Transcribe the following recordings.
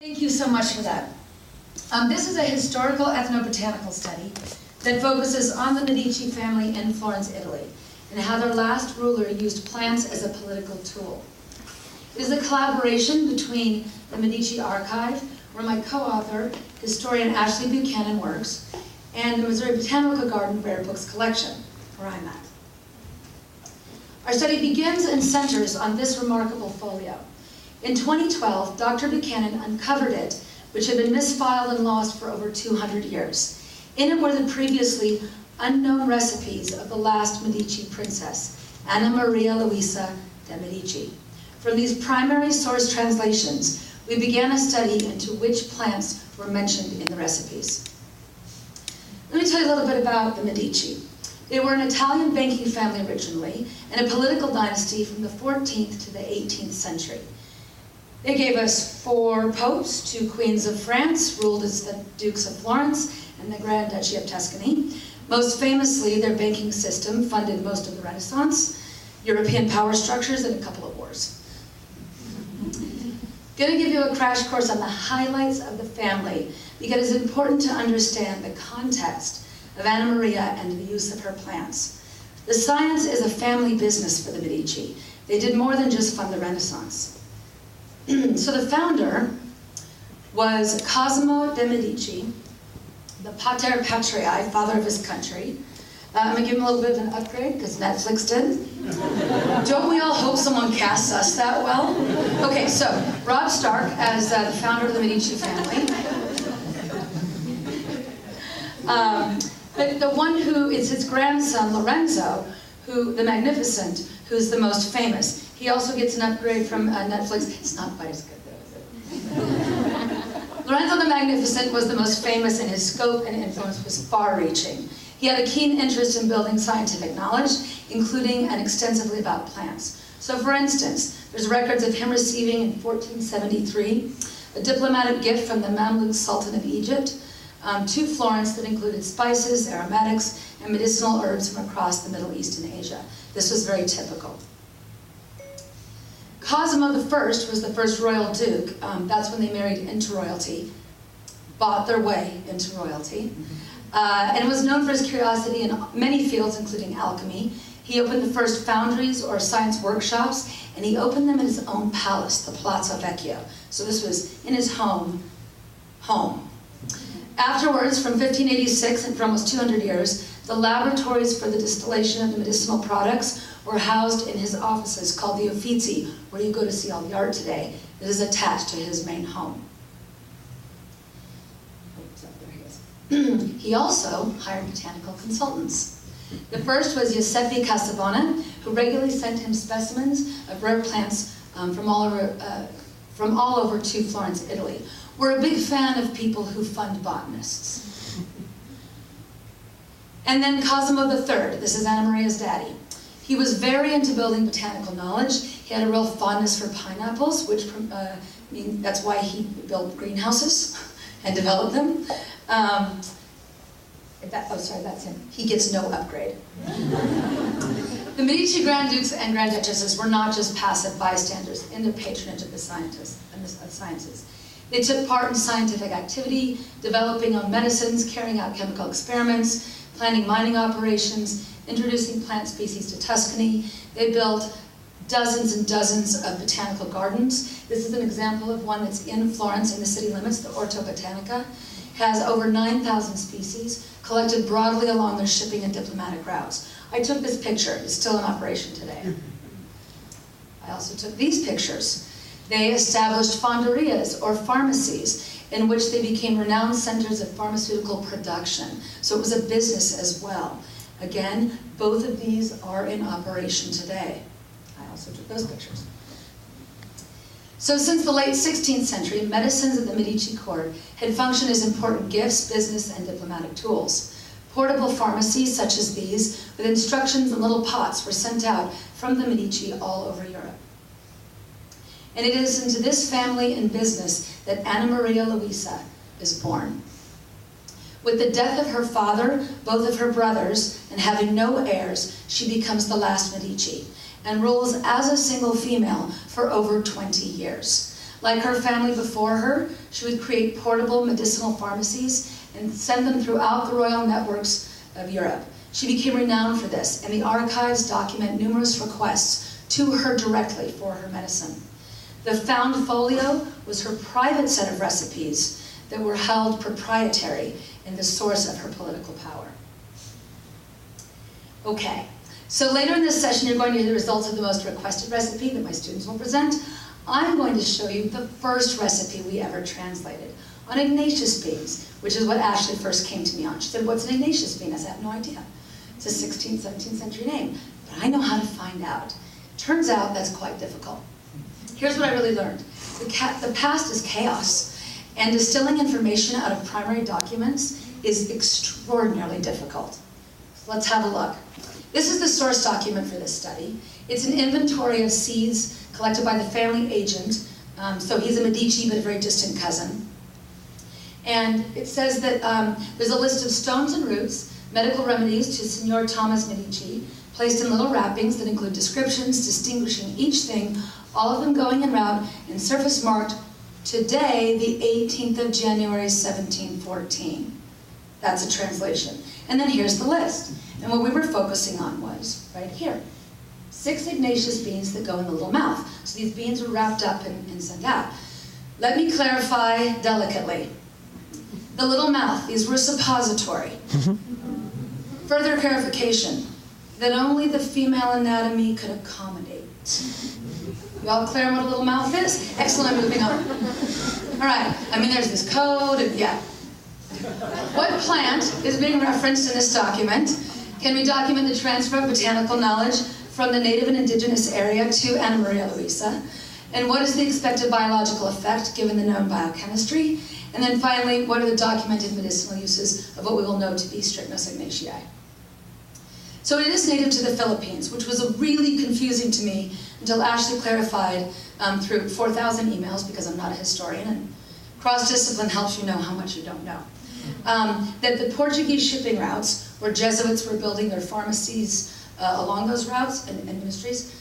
Thank you so much for that. This is a historical ethnobotanical study that focuses on the Medici family in Florence, Italy, and how their last ruler used plants as a political tool. It is a collaboration between the Medici Archive, where my co-author, historian Ashley Buchanan, works, and the Missouri Botanical Garden Rare Books Collection, where I'm at. Our study begins and centers on this remarkable folio. In 2012, Dr. Buchanan uncovered it, which had been misfiled and lost for over 200 years. In it were the previously unknown recipes of the last Medici princess, Anna Maria Luisa de' Medici. From these primary source translations, we began a study into which plants were mentioned in the recipes. Let me tell you a little bit about the Medici. They were an Italian banking family originally, and a political dynasty from the 14th to the 18th century. They gave us 4 popes, 2 queens of France, ruled as the Dukes of Florence and the Grand Duchy of Tuscany. Most famously, their banking system funded most of the Renaissance, European power structures, and a couple of wars. I'm going to give you a crash course on the highlights of the family because it's important to understand the context of Anna Maria and the use of her plants. The science is a family business for the Medici. They did more than just fund the Renaissance. So the founder was Cosimo de' Medici, the Pater Patriae, father of his country. I'm going to give him a little bit of an upgrade because Netflix did. Don't we all hope someone casts us that well? Okay, so Rob Stark as the founder of the Medici family. But the one who is his grandson, Lorenzo, the Magnificent, who's the most famous. He also gets an upgrade from Netflix. It's not quite as good though, is it? Lorenzo the Magnificent was the most famous, and his scope and influence was far-reaching. He had a keen interest in building scientific knowledge, including and extensively about plants. So for instance, there's records of him receiving in 1473 a diplomatic gift from the Mamluk Sultan of Egypt to Florence that included spices, aromatics, and medicinal herbs from across the Middle East and Asia. This was very typical. Cosimo I was the first royal duke. That's when they married into royalty, bought their way into royalty, and was known for his curiosity in many fields, including alchemy. He opened the first foundries or science workshops, and he opened them in his own palace, the Palazzo Vecchio. So this was in his home. Afterwards, from 1586 and for almost 200 years, the laboratories for the distillation of the medicinal products were housed in his offices called the Uffizi, where you go to see all the art today. It is attached to his main home. He also hired botanical consultants. The first was Giuseppe Casabona, who regularly sent him specimens of rare plants from all over to Florence, Italy. We're a big fan of people who fund botanists. And then Cosimo III, this is Anna Maria's daddy. He was very into building botanical knowledge. He had a real fondness for pineapples, which that's why he built greenhouses and developed them. That's him. He gets no upgrade. The Medici Grand Dukes and Grand Duchesses were not just passive bystanders in the patronage of the sciences. They took part in scientific activity, developing own medicines, carrying out chemical experiments, planning mining operations, introducing plant species to Tuscany. They built dozens and dozens of botanical gardens. This is an example of one that's in Florence in the city limits, the Orto Botanica. Has over 9,000 species collected broadly along their shipping and diplomatic routes. I took this picture. It's still in operation today. I also took these pictures. They established fonderias, or pharmacies, in which they became renowned centers of pharmaceutical production. So it was a business as well. Again, both of these are in operation today. I also took those pictures. So since the late 16th century, medicines at the Medici court had functioned as important gifts, business, and diplomatic tools. Portable pharmacies such as these, with instructions in little pots, were sent out from the Medici all over Europe. And it is into this family and business that Anna Maria Luisa is born. With the death of her father, both of her brothers, and having no heirs, she becomes the last Medici and rules as a single female for over 20 years. Like her family before her, she would create portable medicinal pharmacies and send them throughout the royal networks of Europe. She became renowned for this, and the archives document numerous requests to her directly for her medicine. The found folio was her private set of recipes that were held proprietary and the source of her political power. Okay, so later in this session you're going to hear the results of the most requested recipe that my students will present. I'm going to show you the first recipe we ever translated on Ignatius beans, which is what Ashley first came to me on. She said, "What's an Ignatius bean?" I said, "I have no idea. It's a 16th, 17th century name, but I know how to find out." Turns out that's quite difficult. Here's what I really learned. The past is chaos, and distilling information out of primary documents is extraordinarily difficult. So let's have a look. This is the source document for this study. It's an inventory of seeds collected by the family agent. So he's a Medici, but a very distant cousin. And it says that there's a list of stones and roots, medical remedies to Signor Thomas Medici, placed in little wrappings that include descriptions distinguishing each thing, all of them going in route, and surface marked today, the 18th of January, 1714. That's a translation. And then here's the list. And what we were focusing on was right here. 6 Ignatius beans that go in the little mouth. So these beans were wrapped up and sent out. Let me clarify delicately. The little mouth, these were suppository. Further clarification, that only the female anatomy could accommodate. You all clear on what a little mouth is? Excellent, moving on. All right, I mean there's this code, and yeah. What plant is being referenced in this document? Can we document the transfer of botanical knowledge from the native and indigenous area to Anna Maria Luisa? And what is the expected biological effect given the known biochemistry? And then finally, what are the documented medicinal uses of what we will know to be Strychnos ignatii? So it is native to the Philippines, which was really confusing to me until Ashley clarified through 4,000 emails, because I'm not a historian, and cross-discipline helps you know how much you don't know. That the Portuguese shipping routes, where Jesuits were building their pharmacies along those routes and ministries,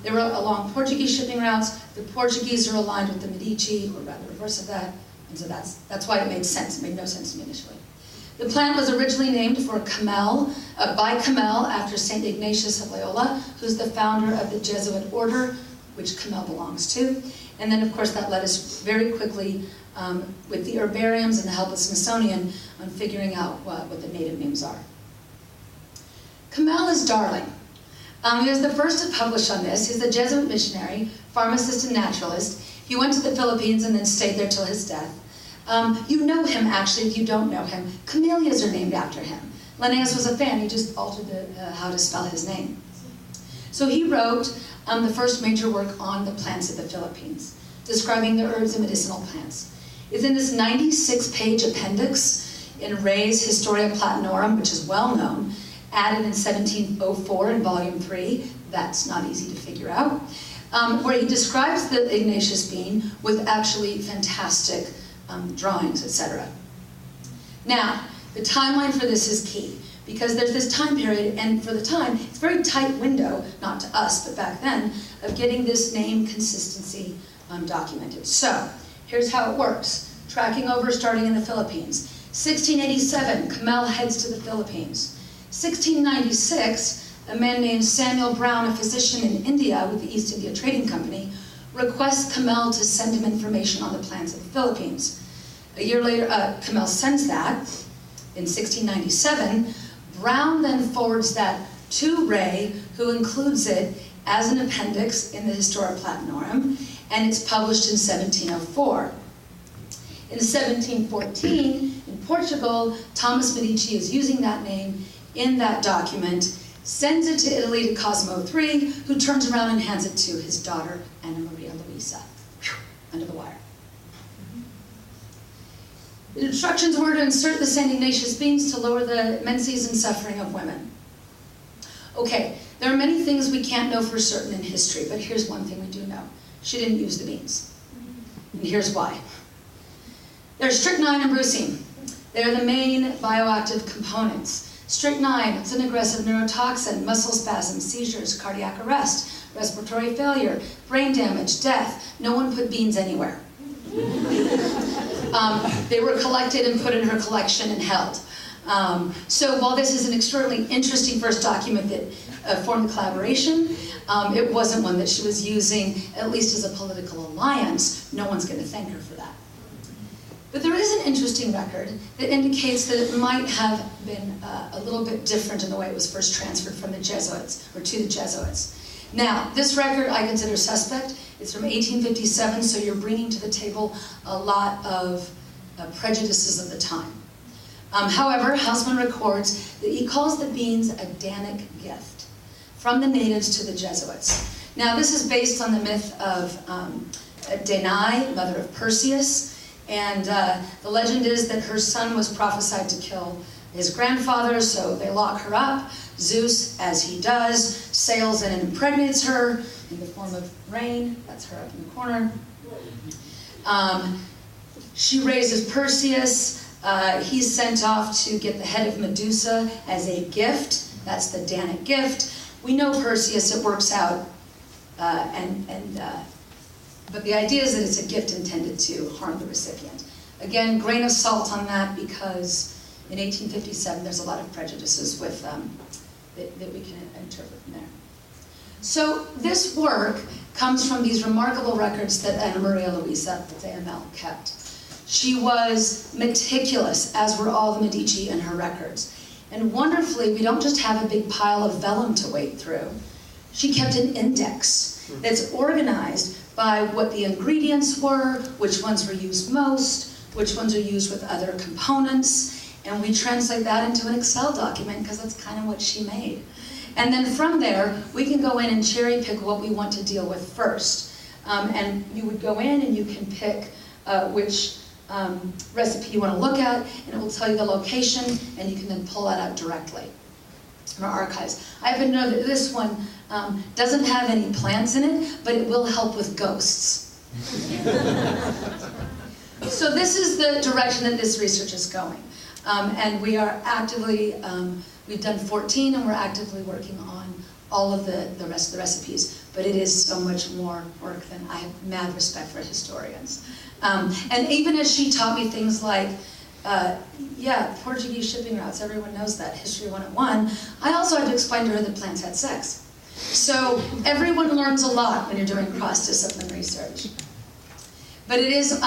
they were along Portuguese shipping routes. The Portuguese are aligned with the Medici, or rather the reverse of that, and so that's why it made sense. It made no sense to me initially. The plant was originally named for by Camel, after St. Ignatius of Loyola, who's the founder of the Jesuit order, which Camel belongs to. And then, of course, that led us very quickly, with the herbariums and the help of Smithsonian, on figuring out what the native names are. Camel is darling. He was the first to publish on this. He's a Jesuit missionary, pharmacist, and naturalist. He went to the Philippines and then stayed there till his death. You know him, actually, if you don't know him. Camellias are named after him. Linnaeus was a fan. He just altered how to spell his name. So he wrote the first major work on the plants of the Philippines, describing the herbs and medicinal plants. It's in this 96-page appendix in Ray's Historia Platanorum, which is well known, added in 1704 in volume 3. That's not easy to figure out. Where he describes the Ignatius bean with actually fantastic drawings, etc. Now, the timeline for this is key, because there's this time period, and for the time, it's a very tight window, not to us, but back then, of getting this name consistency documented. So, here's how it works. Tracking over, starting in the Philippines. 1687, Camel heads to the Philippines. 1696, a man named Samuel Brown, a physician in India with the East India Trading Company, requests Camel to send him information on the plants of the Philippines. A year later, Camel sends that in 1697. Brown then forwards that to Ray, who includes it as an appendix in the Historia Platanorum, and it's published in 1704. In 1714, in Portugal, Thomas Medici is using that name in that document, sends it to Italy to Cosimo III, who turns around and hands it to his daughter, Anna Maria Luisa. Under the wire. The instructions were to insert the St. Ignatius beans to lower the menses and suffering of women. Okay, there are many things we can't know for certain in history, but here's one thing we do know. She didn't use the beans. And here's why. There's strychnine and brucine. They're the main bioactive components. Strychnine, it's an aggressive neurotoxin, muscle spasms, seizures, cardiac arrest. respiratory failure, brain damage, death. No one put beans anywhere. They were collected and put in her collection and held. So while this is an extraordinarily interesting first document that formed the collaboration, it wasn't one that she was using, at least as a political alliance. No one's going to thank her for that. But there is an interesting record that indicates that it might have been a little bit different in the way it was first transferred from the Jesuits, or to the Jesuits. Now, this record I consider suspect. It's from 1857, so you're bringing to the table a lot of prejudices of the time. However, Houseman records that he calls the beans a Danic gift from the natives to the Jesuits. Now, this is based on the myth of Danae, mother of Perseus, and the legend is that her son was prophesied to kill his grandfather, so they lock her up. Zeus, as he does, sails in and impregnates her in the form of rain. That's her up in the corner. She raises Perseus. He's sent off to get the head of Medusa as a gift. That's the Danic gift. We know Perseus, it works out, but the idea is that it's a gift intended to harm the recipient. Again, grain of salt on that, because in 1857 there's a lot of prejudices with that we can interpret from there. So this work comes from these remarkable records that Anna Maria Luisa de Amel kept. She was meticulous, as were all the Medici in her records. And wonderfully, we don't just have a big pile of vellum to wade through. She kept an index that's organized by what the ingredients were, which ones were used most, which ones are used with other components, and we translate that into an Excel document because that's kind of what she made. And then from there, we can go in and cherry pick what we want to deal with first. And you would go in and you can pick which recipe you want to look at, and it will tell you the location, and you can then pull that out directly from our archives. I happen to know that this one doesn't have any plants in it, but it will help with ghosts. So this is the direction that this research is going. And we are actively, we've done 14, and we're actively working on all of the rest of the recipes. But it is so much more work than I have mad respect for historians. And even as she taught me things like, Portuguese shipping routes, everyone knows that, History 101, I also had to explain to her that plants had sex. So everyone learns a lot when you're doing cross-discipline research. But it is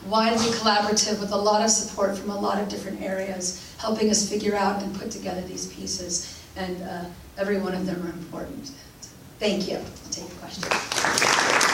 widely collaborative with a lot of support from a lot of different areas, helping us figure out and put together these pieces. And every one of them are important. Thank you. I'll take your questions.